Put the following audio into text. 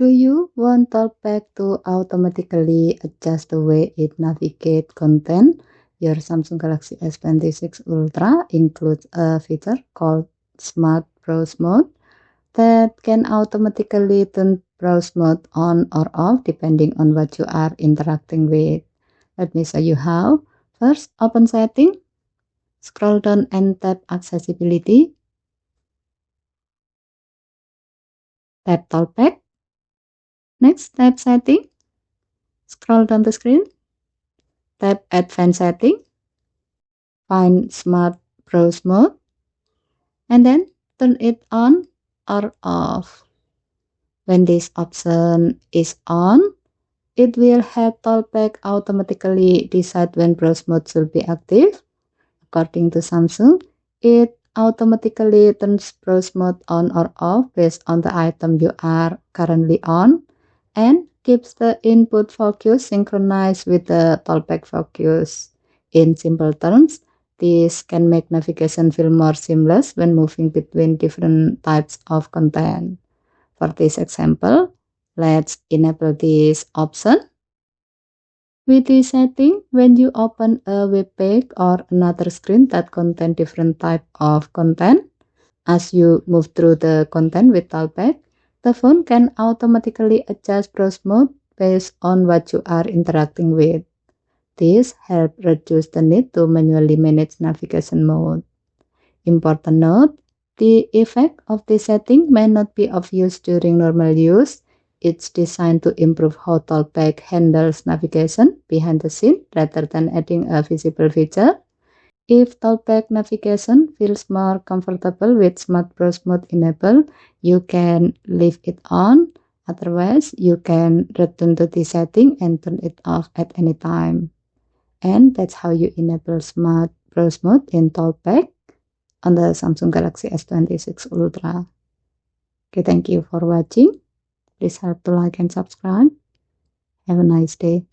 Do you want TalkBack to automatically adjust the way it navigates content? Your Samsung Galaxy S26 Ultra includes a feature called Smart Browse Mode that can automatically turn browse mode on or off depending on what you are interacting with. Let me show you how. First, open Setting, scroll down and tap Accessibility, tap TalkBack. Next, tap Setting, scroll down the screen, tap Advanced Setting, find Smart Browse Mode, and then turn it on or off. When this option is on, it will help TalkBack automatically decide when browse mode should be active. According to Samsung, it automatically turns browse mode on or off based on the item you are currently on and keeps the input focus synchronized with the TalkBack focus. In simple terms, this can make navigation feel more seamless when moving between different types of content. For this example, let's enable this option. With this setting, when you open a web page or another screen that contains different type of content, as you move through the content with TalkBack, the phone can automatically adjust browse mode based on what you are interacting with. This helps reduce the need to manually manage navigation mode. Important note, the effect of this setting may not be obvious during normal use. It's designed to improve how TalkBack handles navigation behind the scene rather than adding a visible feature. If TalkBack navigation feels more comfortable with Smart Browse Mode enabled, you can leave it on. Otherwise, you can return to the setting and turn it off at any time. And that's how you enable Smart Browse Mode in TalkBack on the Samsung Galaxy S26 Ultra. Okay, thank you for watching. Please help to like and subscribe. Have a nice day.